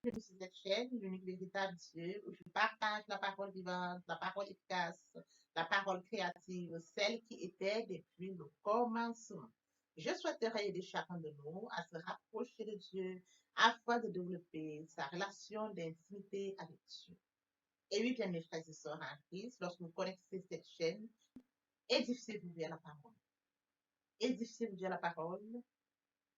de cette chaîne, l'unique véritable Dieu, où je partage la parole vivante, la parole efficace, la parole créative, celle qui était depuis le commencement. Je souhaiterais aider chacun de nous à se rapprocher de Dieu afin de développer sa relation d'intimité avec Dieu. Et oui, bien mes frères et sœurs en Christ, lorsque vous connectez cette chaîne, édifiez-vous bien la parole. Édifiez-vous bien la parole.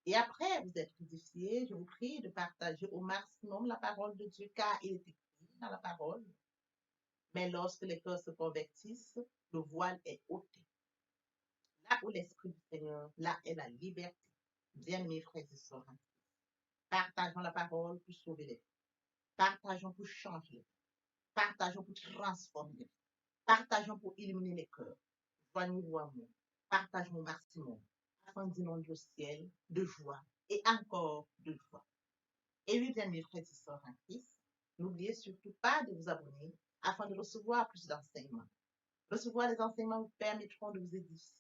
Et après vous êtes édifiés, je vous prie de partager au maximum la parole de Dieu, car il est écrit dans la parole. Mais lorsque les cœurs se convertissent, le voile est ôté. Là où l'Esprit du Seigneur, là est la liberté. Bien mes frères et sœurs, partageons la parole pour sauver les vies. Partageons pour changer les vies. Partageons pour transformer les vies. Partageons pour illuminer les cœurs. Joignez-vous à moi. Partageons au maximum afin d'inonder le ciel de joie et encore de joie. Et oui, bien mes frères et sœurs en Christ, n'oubliez surtout pas de vous abonner afin de recevoir plus d'enseignements. Recevoir les enseignements vous permettront de vous édifier.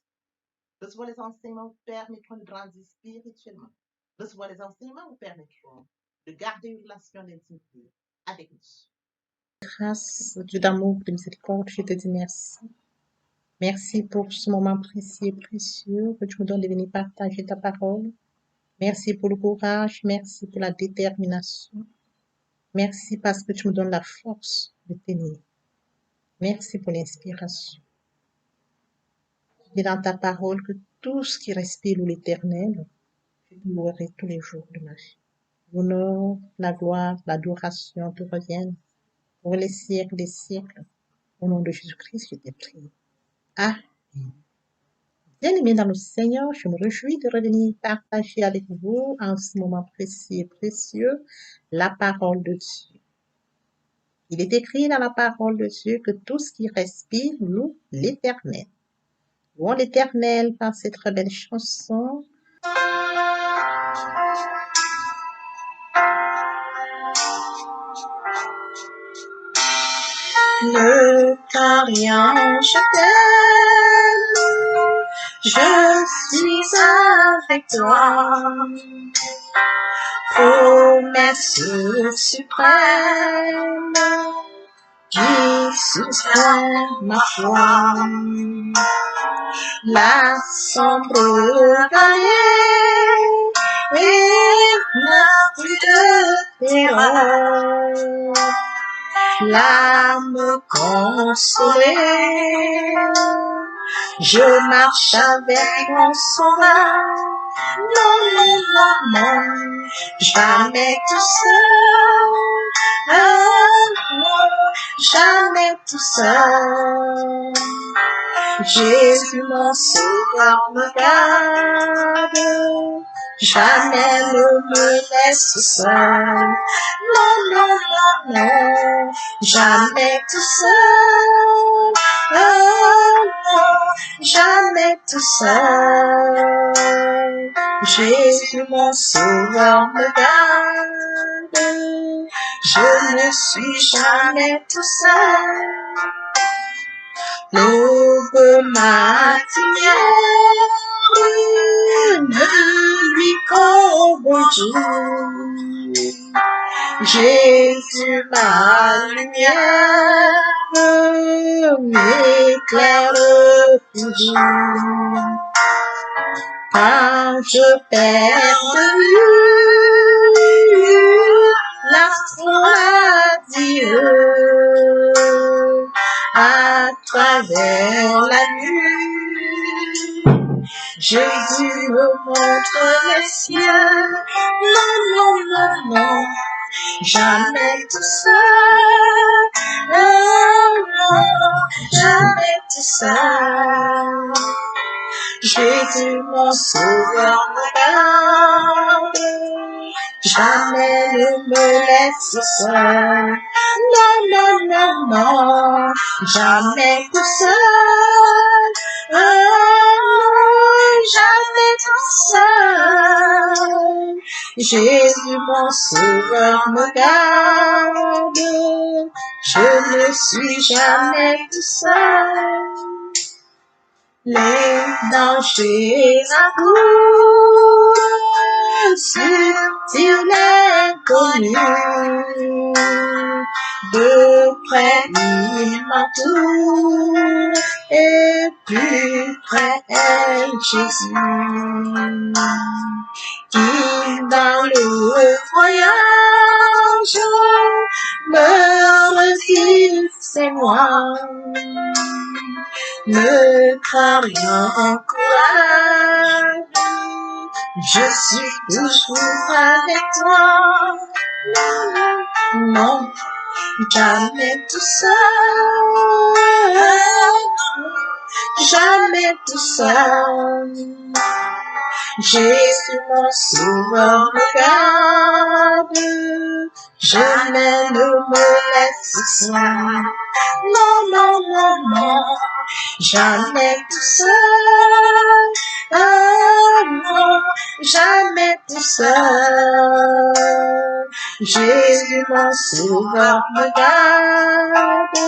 Recevoir les enseignements vous permettront de grandir spirituellement. Recevoir les enseignements vous permettront de garder une relation d'intimité avec nous. Grâce, Dieu d'amour, de miséricorde, je te dis merci. Merci pour ce moment précieux et précieux que tu me donnes de venir partager ta parole. Merci pour le courage, merci pour la détermination. Merci parce que tu me donnes la force de tenir. Merci pour l'inspiration. Tu dis dans ta parole que tout ce qui respire l'Éternel, je louerai tous les jours de ma vie. L'honneur, la gloire, l'adoration te reviennent pour les siècles des siècles. Au nom de Jésus-Christ, je t'ai prié. Amen. Bien-aimés dans le Seigneur, je me réjouis de revenir partager avec vous en ce moment précieux et précieux la parole de Dieu. Il est écrit dans la parole de Dieu que tout ce qui respire loue l'Éternel. Louons l'Éternel par cette très belle chanson. Ne crains rien, je t'aime, je suis avec toi. Promesse suprême qui soutient ma foi. La sombre vallée n'a plus de terreur. L'âme consolée, je marche avec mon sauveur. Non, non, non, non, jamais tout seul. Non, jamais tout seul. Jésus mon sauveur me garde, jamais ne me laisse seul. Non, non, non, non, jamais tout seul. Non, jamais tout seul. Jésus mon sauveur me garde, je ne suis jamais tout seul. L'aube matinière ne lui qu'au Jésus ma lumière m'éclaire toujours. Quand je perds de vue l'astre Dieu, à travers la nuit, Jésus me montre les cieux. Non, non, non, non, jamais tout seul. Non, non, jamais tout seul. Jésus mon sauveur me garde, jamais ne me laisse seul. Non, non, non, non, jamais tout seul. Non, jamais tout seul. Jésus mon sauveur me garde, je ne suis jamais tout seul. Les dangers accourent sur l'inconnu près, il m'entoure, et plus près est Jésus. Qui dans le voyage me redit, c'est moi. Ne crains rien, courage, je suis toujours avec toi. Non, jamais tout seul, jamais tout seul. Jésus mon sauveur me garde, jamais ne me laisse seul. Non, non, non, non, jamais tout seul. Ah non, jamais tout seul. Jésus mon sauveur me garde,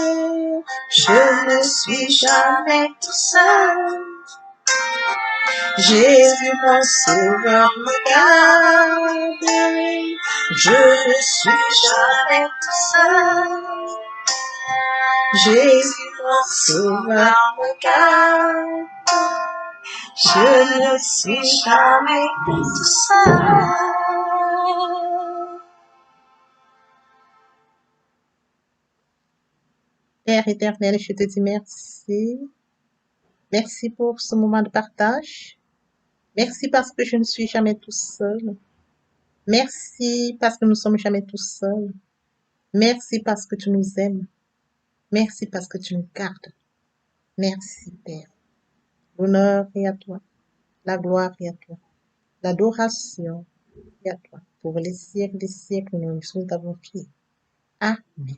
je ne suis jamais tout seul. Jésus mon sauveur me garde, je ne suis jamais tout seul. Jésus mon sauveur me garde, je ne suis jamais tout seul. Père éternel, je te dis merci. Merci pour ce moment de partage. Merci parce que je ne suis jamais tout seul. Merci parce que nous ne sommes jamais tout seuls. Merci parce que tu nous aimes. Merci parce que tu nous gardes. Merci, Père. L'honneur est à toi. La gloire est à toi. L'adoration est à toi. Pour les siècles des siècles, nous t'avons prié. Amen.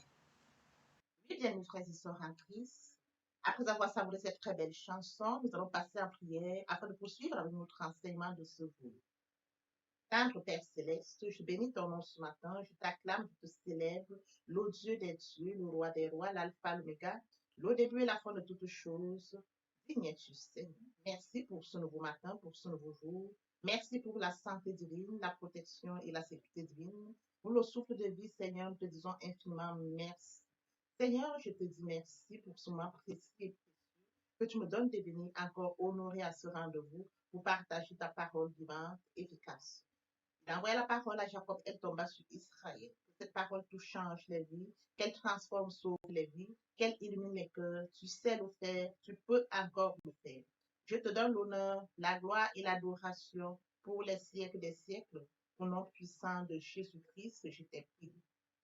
Oui, bien, mes frères et sœurs en Christ, après avoir savouré cette très belle chanson, nous allons passer en prière afin de poursuivre avec notre enseignement de ce jour. Saint Père céleste, je bénis ton nom ce matin, je t'acclame, je te célèbre, le Dieu des dieux, le roi des rois, l'alpha, l'oméga, le début et la fin de toutes choses. Digne es-tu, Seigneur. Merci pour ce nouveau matin, pour ce nouveau jour. Merci pour la santé divine, la protection et la sécurité divine. Pour le souffle de vie, Seigneur, nous te disons infiniment merci. Seigneur, je te dis merci pour ce moment précieux que tu me donnes de venir encore honorer à ce rendez-vous pour partager ta parole vivante, efficace. Il a envoyé la parole à Jacob, elle tomba sur Israël. Que cette parole tout change les vies, qu'elle transforme, sauve les vies, qu'elle illumine les cœurs. Tu sais le faire, tu peux encore le faire. Je te donne l'honneur, la gloire et l'adoration pour les siècles des siècles. Au nom puissant de Jésus-Christ, je t'ai prié.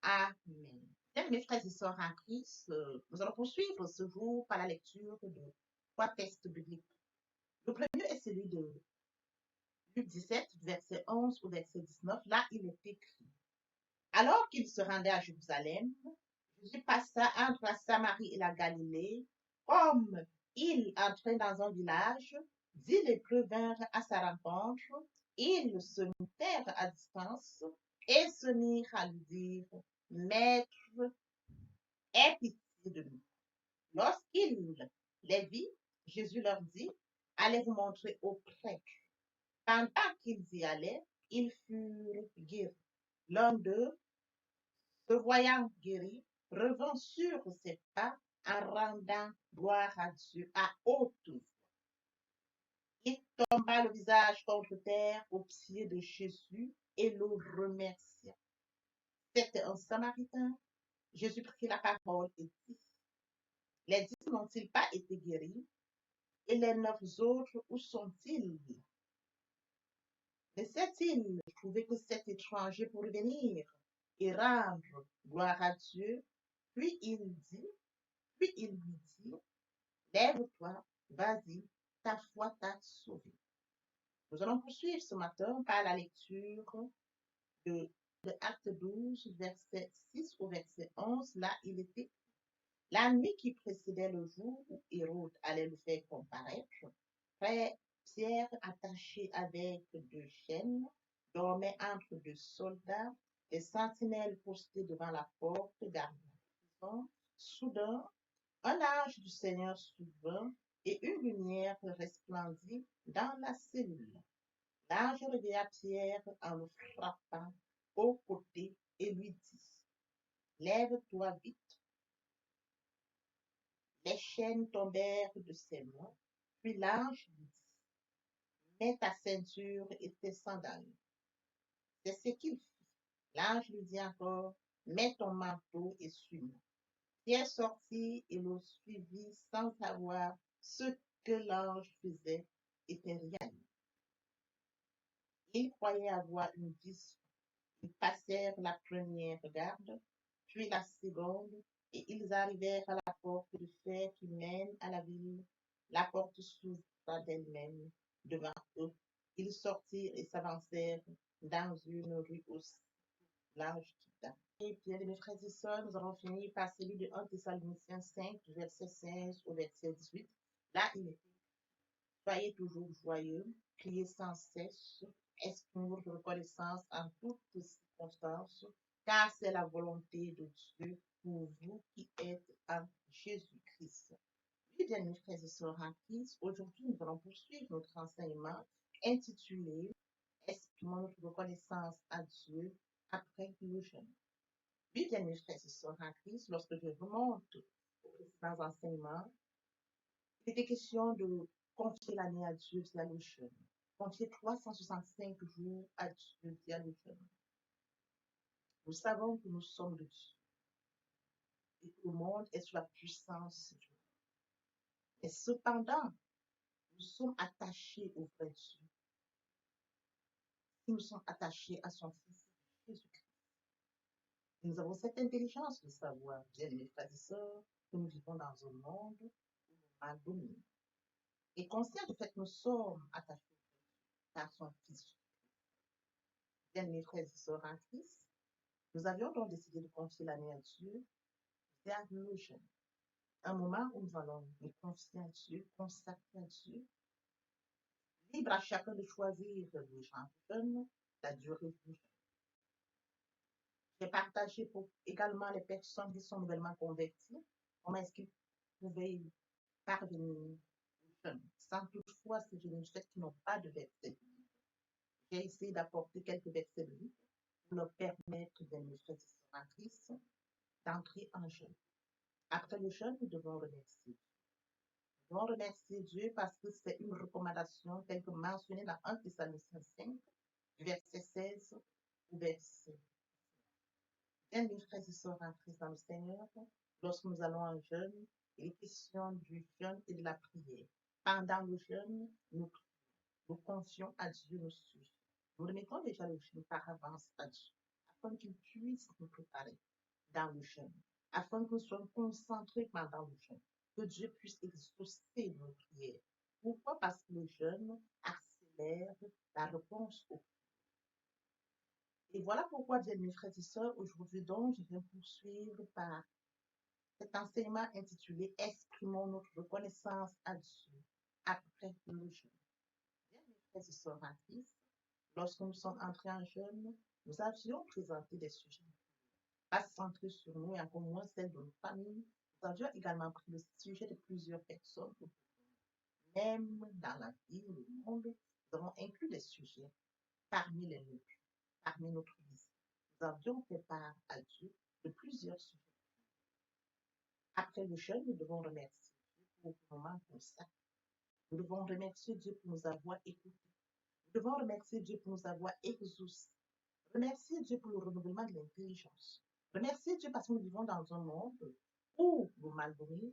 Amen. Bien, mes frères et sœurs en Christ, nous allons poursuivre ce jour par la lecture de trois textes bibliques. Le premier est celui de Luc 17, verset 11 au verset 19. Là, il est écrit: Alors qu'il se rendait à Jérusalem, Jésus passa entre la Samarie et la Galilée. Comme il entrait dans un village, 10 lépreux vinrent à sa rencontre. Ils se mirent à distance et se mirent à lui dire: Maître, aie pitié de nous. Lorsqu'il les vit, Jésus leur dit: Allez vous montrer au prêtre. Pendant qu'ils y allaient, ils furent guéris. L'un d'eux, se voyant guéri, revint sur ses pas en rendant gloire à Dieu à haute voix. Il tomba le visage contre terre aux pieds de Jésus et le remercia. C'était un Samaritain. Jésus prit la parole et dit: Les 10 n'ont-ils pas été guéris? Et les 9 autres, où sont-ils? Ne sait-il trouver que cet étranger pour venir et rendre gloire à Dieu? Puis il lui dit: Lève-toi, vas-y, ta foi t'a sauvé. Nous allons poursuivre ce matin par la lecture de Acte 12, verset 6 au verset 11. Là, il était la nuit qui précédait le jour où Hérode allait le faire comparaître. Frère Pierre, attaché avec 2 chaînes, dormait entre 2 soldats. Les sentinelles postées devant la porte gardaient la prison. Soudain, un ange du Seigneur survint et une lumière resplendit dans la cellule. L'ange réveilla Pierre en le frappant au côté et lui dit: Lève-toi vite. chaînes tombèrent de ses mains, puis l'ange lui dit, mets ta ceinture et tes sandales. C'est ce qu'il fit. L'ange lui dit encore, mets ton manteau et suis-moi. Pierre sortit et le suivit sans savoir ce que l'ange faisait était réel. Ils croyaient avoir une vision. Ils passèrent la première garde, puis la seconde, et ils arrivèrent à la porte de fer qui mène à la ville. La porte s'ouvra d'elle-même devant eux. Ils sortirent et s'avancèrent dans une rue aussi large quitta. Et bien, mes frères et sœurs, nous avons fini par celui de 1 Thessaloniciens 5, du verset 16 au verset 18. Là, il est soyez toujours joyeux, criez sans cesse, exprimez votre reconnaissance en toutes circonstances, car c'est la volonté de Dieu pour vous qui êtes en Jésus-Christ. Oui, bien, mes frères et sœurs en Christ, aujourd'hui, nous allons poursuivre notre enseignement intitulé Exprimons notre reconnaissance à Dieu après le jeûne. Oui, bien, mes frères et sœurs en Christ, lorsque je remonte aux précédents enseignements, il était question de confier l'année à Dieu via le jeûne. Confier 365 jours à Dieu via le jeûne. Nous savons que nous sommes de Dieu et que le monde est sous la puissance de Dieu. Et cependant, nous sommes attachés au vrai Dieu. Nous sommes attachés à son Fils Jésus-Christ. Nous avons cette intelligence de savoir, bien mes frères et sœurs, que nous vivons dans un monde où le mal domine. Et conscient du fait que nous sommes attachés à son Fils, bien mes frères et sœurs en Christ, nous avions donc décidé de confier l'année à Dieu vers le jeûne. Un moment où nous allons nous confier à Dieu, consacrer à Dieu, libre à chacun de choisir le genre de jeûne, la durée du jeûne. J'ai partagé pour également les personnes qui sont nouvellement converties, comment est-ce qu'ils pouvaient parvenir au jeûne, sans toutefois se gêner du fait qu'ils n'ont pas de verset. J'ai essayé d'apporter quelques versets bibliques pour leur permettre de nous en Christ d'entrer en jeûne. Après le jeûne, nous devons remercier. Nous devons remercier Dieu parce que c'est une recommandation telle que mentionnée dans 1 Thessaloniciens 5, verset 16 au verset. Bien, mes frères et sœurs en Christ dans le Seigneur, lorsque nous allons en jeûne, il est question du jeûne et de la prière. Pendant le jeûne, nous confions à Dieu nos sujets. Nous remettons déjà le jeûne par avance à Dieu, afin qu'il puisse nous préparer dans le jeûne, afin que nous soyons concentrés pendant le jeûne, que Dieu puisse exaucer nos prières. Pourquoi? Parce que le jeûne accélère la réponse aux prières. Et voilà pourquoi, bien mes frères et sœurs, aujourd'hui donc, je viens poursuivre par cet enseignement intitulé Exprimons notre reconnaissance à Dieu après le jeûne. Bien mes frères et sœurs en Christ, lorsque nous sommes entrés en jeûne, nous avions présenté des sujets, pas centrés sur nous et encore moins celles de nos familles. Nous avions également pris le sujet de plusieurs personnes, même dans la vie, le monde, nous avons inclus des sujets parmi les nôtres, parmi notre vie. Nous avions fait part à Dieu de plusieurs sujets. Après le jeûne, nous devons remercier Dieu pour le moment consacré. Nous devons remercier Dieu pour nous avoir écoutés. Nous devons remercier Dieu pour nous avoir exaucés. Remercier Dieu pour le renouvellement de l'intelligence. Remercier Dieu parce que nous vivons dans un monde où le mal domine,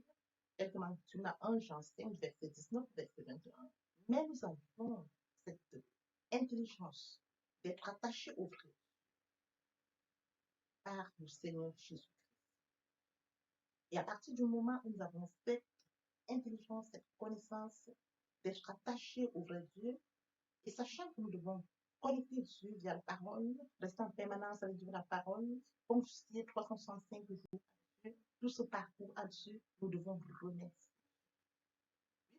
tel que mentionné dans 1 Jean 5, verset 19, verset 21. Mais nous avons cette intelligence d'être attachés au vrai par le Seigneur Jésus. Et à partir du moment où nous avons cette intelligence, cette connaissance, d'être attachés au vrai Dieu, et sachant que nous devons connecter Dieu via la parole, rester en permanence avec Dieu la parole, confier 365 jours à Dieu, tout ce parcours à Dieu, nous devons remercier.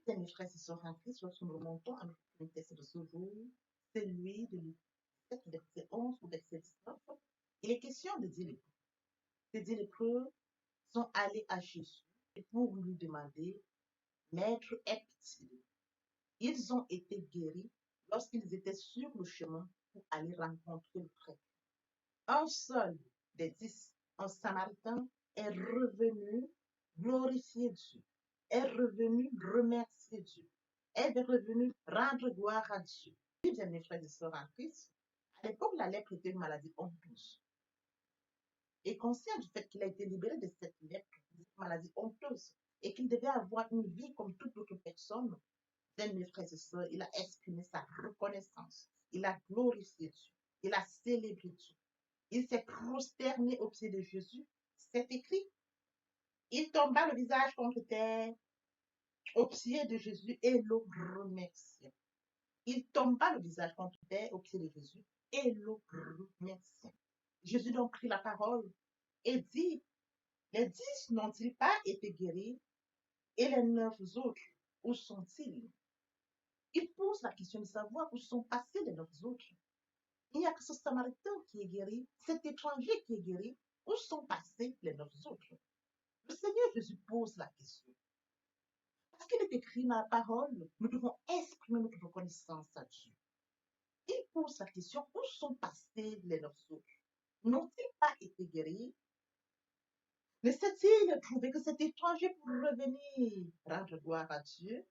Bien, mes frères et sœurs en Christ, lorsque nous remontons à notre texte de ce jour, c'est lui de Luc 7, verset 11 ou verset 19. Il est question de dire les preuves. Ces dix lépreux sont allés à Jésus et pour lui demander, Maître, aie pitié. Ils ont été guéris lorsqu'ils étaient sur le chemin pour aller rencontrer le prêtre. Un seul des 10, un Samaritain, est revenu glorifier Dieu, est revenu remercier Dieu, est revenu rendre gloire à Dieu. Oui, bien mes frères et sœurs en Christ, à l'époque, la lèpre était une maladie honteuse. Et conscient du fait qu'il a été libéré de cette lèpre, de cette maladie honteuse, et qu'il devait avoir une vie comme toute autre personne, bien mes frères et sœurs, il a exprimé sa reconnaissance, il a glorifié Dieu, il a célébré Dieu. Il s'est prosterné au pied de Jésus. C'est écrit. Il tomba le visage contre terre au pied de Jésus et le remercia. Il tomba le visage contre terre au pied de Jésus et le remercia. Jésus donc prit la parole et dit, les 10 n'ont-ils pas été guéris et les 9 autres, où sont-ils? Il pose la question de savoir où sont passés les 9 autres. Il n'y a que ce Samaritain qui est guéri, cet étranger qui est guéri. Où sont passés les 9 autres? Le Seigneur Jésus pose la question. Parce qu'il est écrit dans la parole, nous devons exprimer notre reconnaissance à Dieu. Il pose la question, où sont passés les 9 autres? N'ont-ils pas été guéris? Ne s'est-il trouvé que cet étranger pour revenir rendre gloire à Dieu?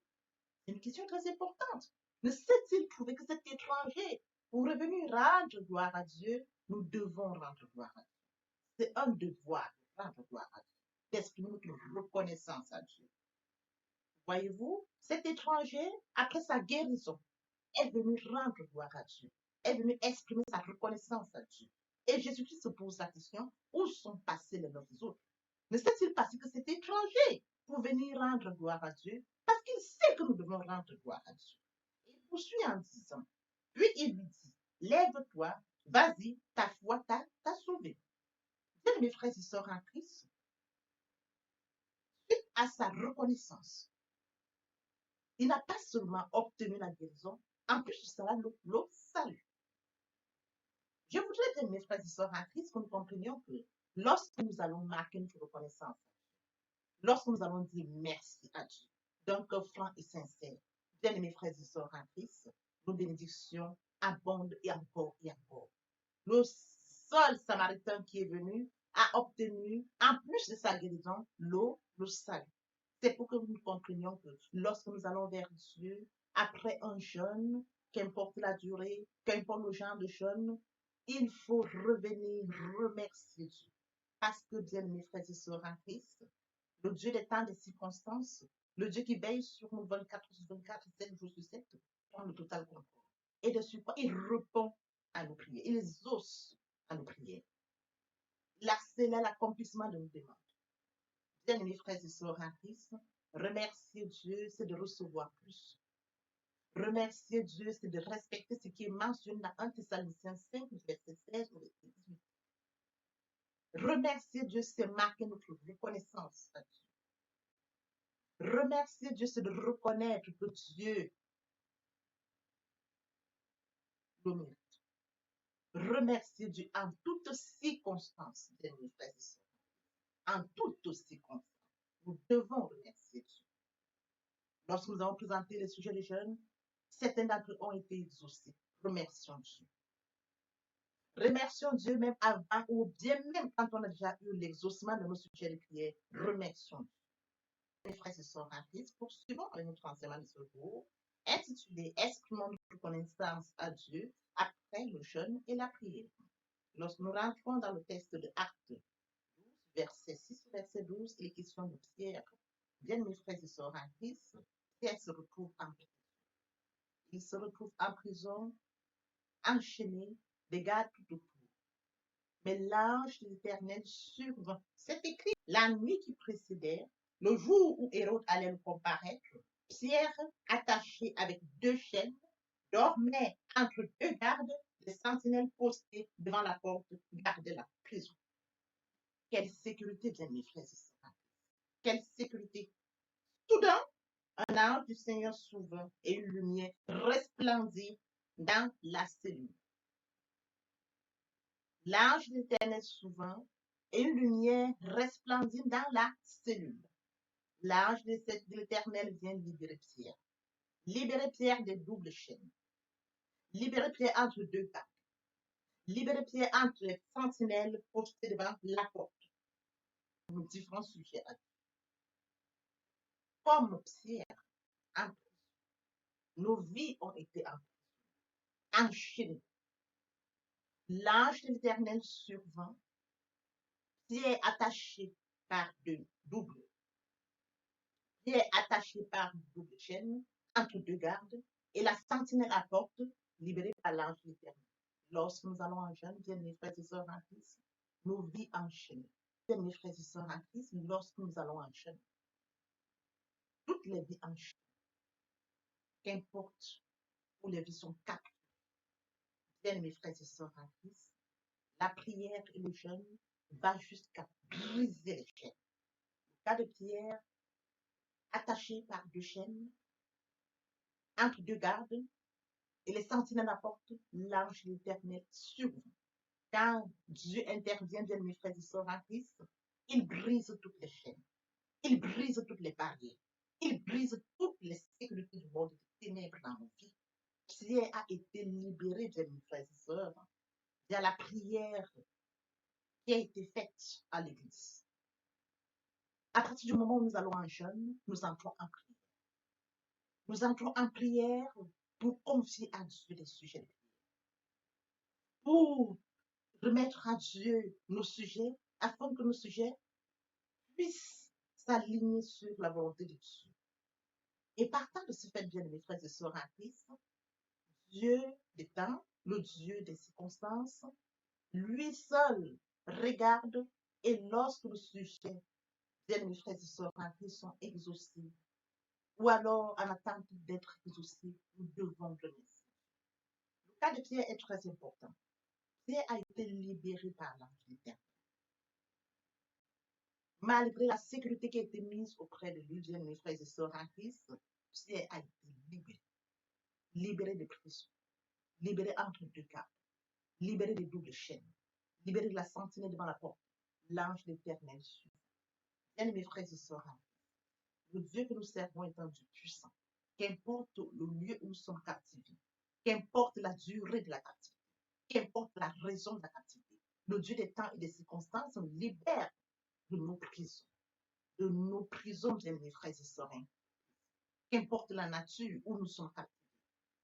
C'est une question très importante. Ne s'est-il trouvé que cet étranger pour revenir rendre gloire à Dieu? Nous devons rendre gloire à Dieu. C'est un devoir de rendre gloire à Dieu, d'exprimer notre reconnaissance à Dieu. Voyez-vous, cet étranger, après sa guérison, est venu rendre gloire à Dieu, est venu exprimer sa reconnaissance à Dieu. Et Jésus-Christ se pose la question, où sont passés les 9 autres? Ne s'est-il passé que cet étranger pour venir rendre gloire à Dieu? Parce qu'il sait que nous devons rendre gloire à Dieu. Il poursuit en disant, puis il lui dit, lève-toi, vas-y, ta foi t'a sauvé. Bien, mes frères et sœurs en Christ, suite à sa reconnaissance, il n'a pas seulement obtenu la guérison, en plus de cela, le salut. Je voudrais que mes frères et sœurs en Christ, que nous comprenions que lorsque nous allons marquer notre reconnaissance, lorsque nous allons dire merci à Dieu, d'un cœur franc et sincère, bien mes frères et sœurs en Christ, nos bénédictions abondent et encore et encore. Le seul Samaritain qui est venu a obtenu, en plus de sa guérison, le salut. C'est pour que nous comprenions que lorsque nous allons vers Dieu, après un jeûne, qu'importe la durée, qu'importe le genre de jeûne, il faut revenir remercier Dieu. Parce que, bien mes frères et sœurs en Christ, le Dieu des temps des circonstances, le Dieu qui veille sur nous 24 sur 24, 7 jours sur 7, prend le total contrôle. Et de suite, il répond à nos prières, il exauce à nos prières. Il accélère l'accomplissement de nos demandes. Bien mes frères et sœurs en Christ, remercier Dieu, c'est de recevoir plus. Remercier Dieu, c'est de respecter ce qui est mentionné dans 1 Thessaloniciens 5, verset 16 au verset 18. Remercier Dieu, c'est marquer notre reconnaissance à Dieu. Remercier Dieu, c'est de reconnaître que Dieu le mérite. Remercier Dieu en toutes circonstances, bien mes frères et sœurs. En toutes circonstances, nous devons remercier Dieu. Lorsque nous avons présenté les sujets des jeunes, certains d'entre eux ont été exaucés. Remercions Dieu. Remercions Dieu même avant ou bien même quand on a déjà eu l'exaucement de nos sujets de prière. Remercions Dieu. Mes frères et sœurs en Christ, poursuivons avec notre enseignement de ce jour, intitulé Exprimons notre reconnaissance à Dieu après le jeûne et la prière. Lorsque nous rentrons dans le texte de Actes 12, verset 6, verset 12, il est question de Pierre. Bien, mes frères et sœurs en Christ, Pierre se retrouve en prison. Il se retrouve en prison, enchaîné, des gardes tout autour. Mais l'ange de l'Éternel survint. C'est écrit la nuit qui précédait, le jour où Hérode allait le comparaître, Pierre, attaché avec 2 chaînes, dormait entre 2 gardes, les sentinelles postées devant la porte gardaient la prison. Quelle sécurité, bien mes frères et sœurs. Quelle sécurité. Soudain, un ange du Seigneur s'ouvrit et une lumière resplendit dans la cellule. L'ange de l'Éternel s'ouvrit et une lumière resplendit dans la cellule. L'ange de l'Éternel vient libérer Pierre. Libérer Pierre des doubles chaînes. Libérer Pierre entre 2 gardes. Libérer Pierre entre les sentinelles postées devant la porte. Nous différents sujets. comme Pierre, en prison. Nos vies ont été enchaînées. L'ange de l'Éternel survint, Pierre attaché par deux doubles, Pierre attaché par une double chaîne entre deux gardes, et la sentinelle à porte, libérée par l'ange de l'Éternel. Lorsque nous allons en jeûne, bien mes frères et sœurs en Christ, nos vies enchaînées. Bien mes frères et sœurs en Christ, lorsque nous allons en jeûne, toutes les vies enchaînées, qu'importe où les vies sont captées. Bien mes frères et sœurs en Christ, la prière et le jeûne va jusqu'à briser les chaînes. Le cas de Pierre, attaché par deux chaînes, entre deux gardes, et les sentinelles apportent l'ange de l'Éternel survint. Quand Dieu intervient, bien mes frères et sœurs en Christ, il brise toutes les chaînes, il brise toutes les barrières, il brise toutes les sécurités du monde des ténèbres dans nos vies. Pierre a été libéré, bien mes frères et sœurs, via la prière qui a été faite à l'Église. À partir du moment où nous allons en jeûne, nous entrons en prière. Nous entrons en prière pour confier à Dieu les sujets de prière, pour remettre à Dieu nos sujets, afin que nos sujets puissent s'aligner sur la volonté de Dieu. Et partant de ce fait, bien mes frères et sœurs en Christ, Dieu des temps, le Dieu des circonstances, lui seul regarde, et lorsque le sujet, bien mes frères et sœurs en Christ, sont exaucés, ou alors en attente d'être exaucés, nous devons le laisser. Le cas de Pierre est très important. Pierre a été libéré par l'ange de l'Éternel. Malgré la sécurité qui a été mise auprès de lui, bien mes frères et sœurs en Christ, Pierre a été libéré. Libéré de prison, libéré entre deux gardes, libéré des doubles chaînes, libéré de la sentinelle devant la porte. L'ange de l'Éternel suit. Bien mes frères et sœurs en Christ, le Dieu que nous servons est un Dieu puissant. Qu'importe le lieu où nous sommes captivés, qu'importe la durée de la captivité, qu'importe la raison de la captivité, le Dieu des temps et des circonstances nous libère de nos prisons, bien mes frères et sœurs. Qu'importe la nature où nous sommes captivés.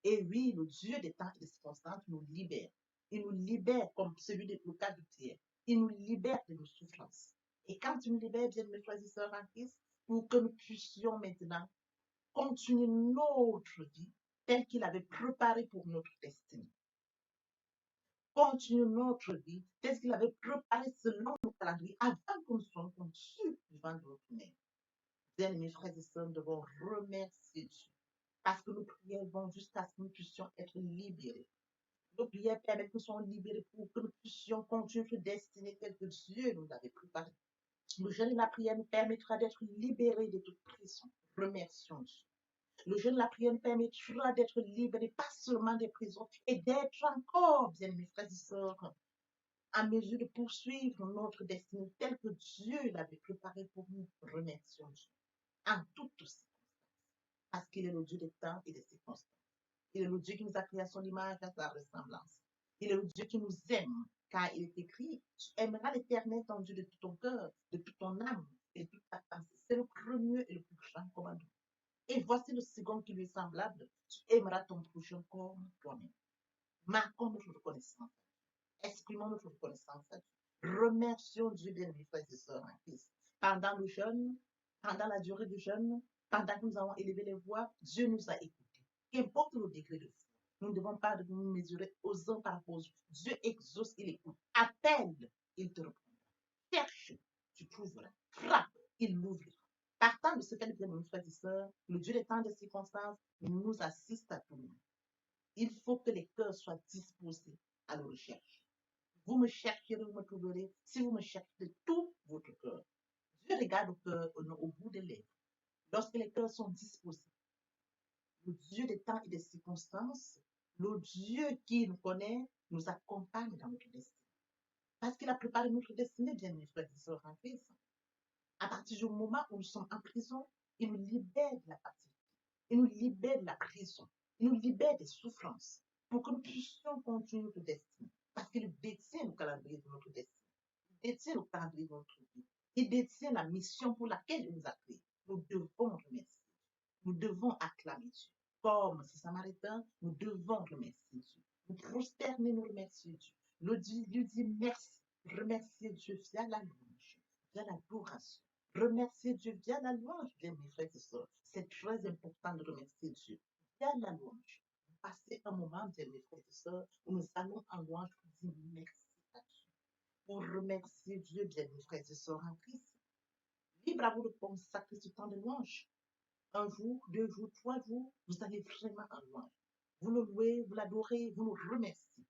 Et oui, le Dieu des temps et des circonstances nous libère. Il nous libère comme celui de le cas de Pierre. Il nous libère de nos souffrances. Et quand il nous libère, bien mes frères et sœurs en Christ, pour que nous puissions maintenant continuer notre vie telle qu'il avait préparé pour notre destinée. Continuer notre vie telle qu'il avait préparé selon nos calendriers avant que nous soyons conçus devant notre Mère. Bien mes frères et sœurs, nous devons remercier Dieu. Parce que nos prières vont jusqu'à ce que nous puissions être libérés. Nos prières permettent que nous soyons libérés pour que nous puissions continuer notre destinée telle que Dieu nous l'avait préparée. Le jeûne et la prière nous permettra d'être libérés de toute prison. Remercions Dieu. Le jeûne et la prière nous permettra d'être libérés, pas seulement des prisons, et d'être encore, bien mes frères et sœurs, en mesure de poursuivre notre destinée telle que Dieu l'avait préparée pour nous. Remercions Dieu. En toutes circonstances. Parce qu'il est le Dieu des temps et des circonstances. Il est le Dieu qui nous a créé à son image, à sa ressemblance. Il est le Dieu qui nous aime, car il est écrit, tu aimeras l'Éternel, ton Dieu, de tout ton cœur, de toute ton âme et de toute ta pensée. C'est le premier et le plus grand commandement. Et voici le second qui lui est semblable, tu aimeras ton prochain comme toi-même. Marquons notre reconnaissance. Exprimons notre reconnaissance à Dieu. Remercions Dieu, bien mes frères et sœurs en Christ. Pendant le jeûne, pendant la durée du jeûne, pendant que nous avons élevé les voix, Dieu nous a écoutés. Qu'importe le degré de foi, nous ne devons pas nous mesurer aux uns par rapport aux autres. Dieu exauce, il écoute. Appelle, il te répondra. Cherche, tu trouveras. Frappe, il l'ouvrira. Partant de ce fait, bien mes frères et sœurs, le Dieu des temps des circonstances nous assiste à tout le monde. Il faut que les cœurs soient disposés à la recherche. Vous me chercherez, vous me trouverez, si vous me cherchez de tout votre cœur. Dieu regarde au bout des lèvres. Lorsque les cœurs sont disposés, le Dieu des temps et des circonstances, le Dieu qui nous connaît, nous accompagne dans notre destinée. Parce qu'il a préparé notre destinée, bien mes frères et sœurs en Christ. À partir du moment où nous sommes en prison, il nous libère de la captivité. Il nous libère de la prison. Il nous libère des souffrances pour que nous puissions continuer notre destinée. Parce qu'il détient le calendrier de notre destinée. Il détient le calendrier de notre vie. Il détient la mission pour laquelle il nous a créés. Nous devons remercier. Nous devons acclamer Dieu. Comme ces Samaritains, nous devons remercier Dieu. Nous prosterner, nous remercier Dieu. Lui dire merci. Remercier Dieu via la louange, via l'adoration. Remercier Dieu via la louange, bien mes frères et sœurs. C'est très important de remercier Dieu via la louange. Passer un moment, bien mes frères et sœurs, où nous allons en louange pour dire merci à Dieu. Pour remercier Dieu, bien mes frères et sœurs en Christ. Libre à vous de consacrer ce temps de louange. Un jour, 2 jours, 3 jours, vous allez vraiment en louange. Vous le louez, vous l'adorez, vous le remerciez.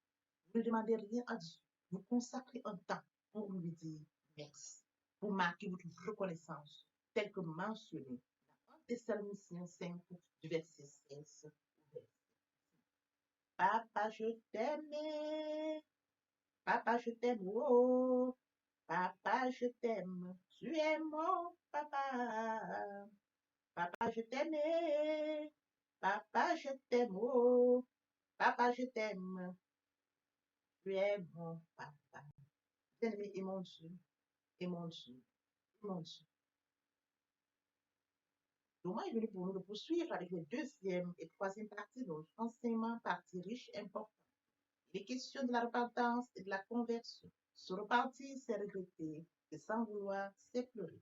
Vous ne demandez rien à Dieu. Vous consacrez un temps pour lui dire merci, pour marquer votre reconnaissance, tel que mentionné dans 1 Thessaloniciens 5, du verset 16 au verset. Papa, je t'aime. Papa, je t'aime. Oh, papa, je t'aime. Tu es mon papa. Papa, je t'aime. Papa, je t'aime. Oh, papa, je t'aime. Tu es mon papa. Bien-aimé, et mon Dieu, et mon Dieu, et mon Dieu. Le moment est venu pour nous de poursuivre avec les deuxième et troisième parties de notre enseignement, partie riche et importante. Il est question de la repentance et de la conversion. Se repentir, c'est regretter, et sans vouloir, c'est pleurer.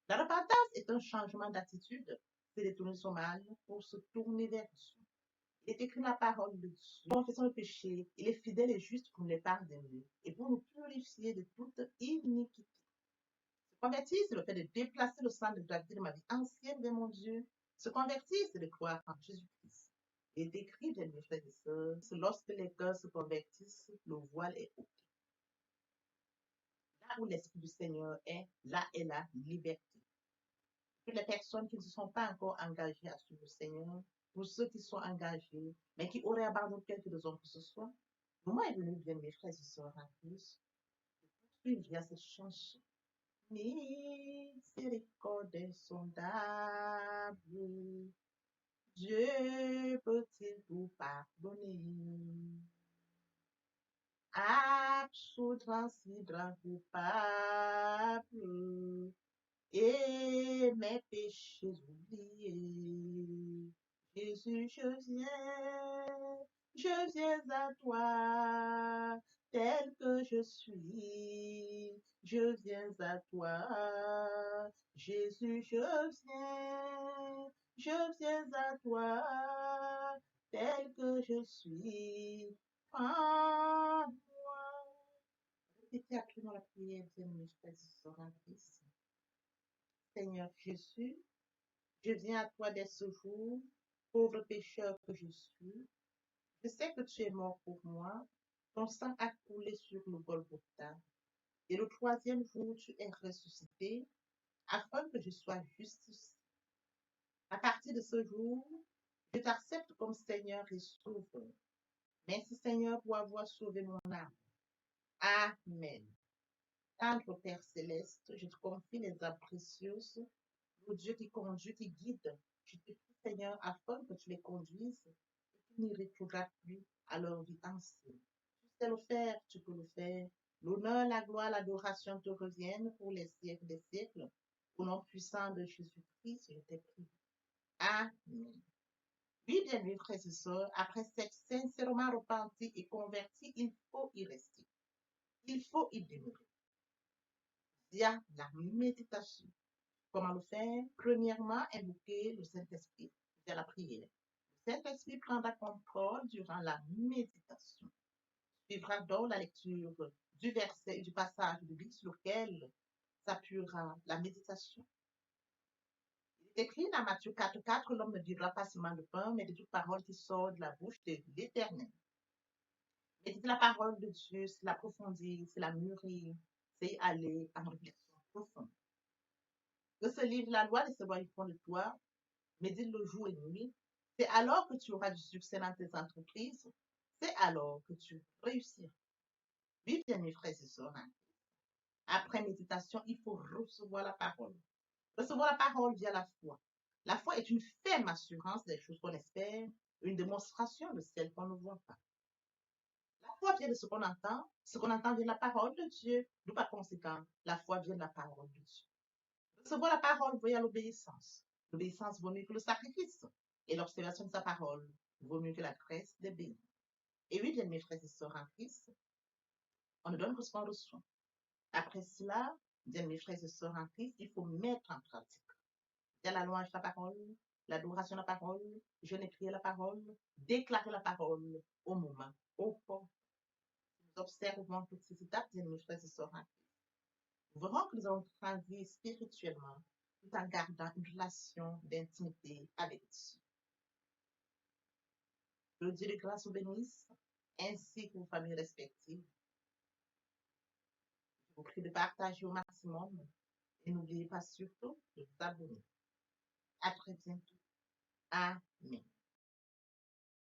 La repentance est un changement d'attitude, c'est détourner son mal pour se tourner vers Dieu. Il est écrit dans la parole de Dieu. Confessons le péché, il est fidèle et juste pour nous les pardonner et pour nous purifier de toute iniquité. Se convertir, c'est le fait de déplacer le centre de gravité de ma vie ancienne vers mon Dieu. Se convertir, c'est de croire en Jésus-Christ. Il est écrit, bien mes frères et sœurs, lorsque les cœurs se convertissent, le voile est ôté. Là où l'Esprit du Seigneur est, là est la liberté. Pour les personnes qui ne se sont pas encore engagées à suivre le Seigneur, pour ceux qui sont engagés, mais qui auraient abandonné quelque raison que ce soit, le moment est venu, bien mes frères et sœurs en plus, de poursuivre via cette chanson. Miséricorde insondable, Dieu peut-il vous pardonner? Absoudre si grand coupable et mes péchés oubliés. Jésus, je viens à toi, tel que je suis. Je viens à toi, Jésus, je viens à toi, tel que je suis. Prends-moi. Répétez après moi la prière, bien-aimés frères et sœurs en Christ. Seigneur Jésus, je viens à toi dès ce jour, pauvre pécheur que je suis. Je sais que tu es mort pour moi, ton sang a coulé sur le Golgotha. Et le troisième jour, tu es ressuscité, afin que je sois justifié. À partir de ce jour, je t'accepte comme Seigneur et Sauveur. Merci Seigneur pour avoir sauvé mon âme. Amen. Tendre Père céleste, je te confie les âmes précieuses, le Dieu qui conduit, qui guide. Je te prie Seigneur afin que tu les conduises et qu'ils n'y rétrogradent plus à leur vie ancienne. Tu sais le faire, tu peux le faire. L'honneur, la gloire, l'adoration te reviennent pour les siècles des siècles. Au nom puissant de Jésus-Christ, je t'ai prie. Amen. Oui, bien mes frères et sœurs, après s'être sincèrement repenti et converti, il faut y rester. Il faut y demeurer. Via la méditation. Comment le faire? Premièrement, invoquer le Saint-Esprit via la prière. Le Saint-Esprit prendra contrôle durant la méditation. Suivra donc la lecture du verset et du passage biblique sur lequel s'appuiera la méditation. Il est écrit dans Matthieu 4,4, l'homme ne vivra pas seulement de pain, mais de toute parole qui sort de la bouche de l'Éternel. Méditer la parole de Dieu, c'est l'approfondir, c'est la mûrir, c'est aller en réflexion profonde. Que ce livre, la loi, laisse voir, ils font de toi, médite le jour et nuit. C'est alors que tu auras du succès dans tes entreprises. C'est alors que tu réussiras. Oui, bien mes frères et sœurs. Après méditation, il faut recevoir la parole. Recevoir la parole via la foi. La foi est une ferme assurance des choses qu'on espère, une démonstration de celles qu'on ne voit pas. La foi vient de ce qu'on entend vient de la parole de Dieu. D'où par conséquent, la foi vient de la parole de Dieu. Recevoir la parole vaut à l'obéissance. L'obéissance vaut mieux que le sacrifice. Et l'observation de sa parole vaut mieux que la graisse des bénis. Et oui, bien mes frères et sœurs en Christ, on ne donne que ce qu'on reçoit. Après cela, bien mes frères et sœurs en Christ, il faut mettre en pratique. Il y a la louange de la parole, l'adoration de la parole, jeûner prier la parole, déclarer la parole au moment opportun. Nous observons toutes ces étapes, bien mes frères et sœurs en Christ. Nous verrons que nous allons grandir spirituellement tout en gardant une relation d'intimité avec Dieu. Que le Dieu de grâce vous bénisse, ainsi que vos familles respectives. Je vous prie de partager au maximum et n'oubliez pas surtout de vous abonner. À très bientôt. Amen.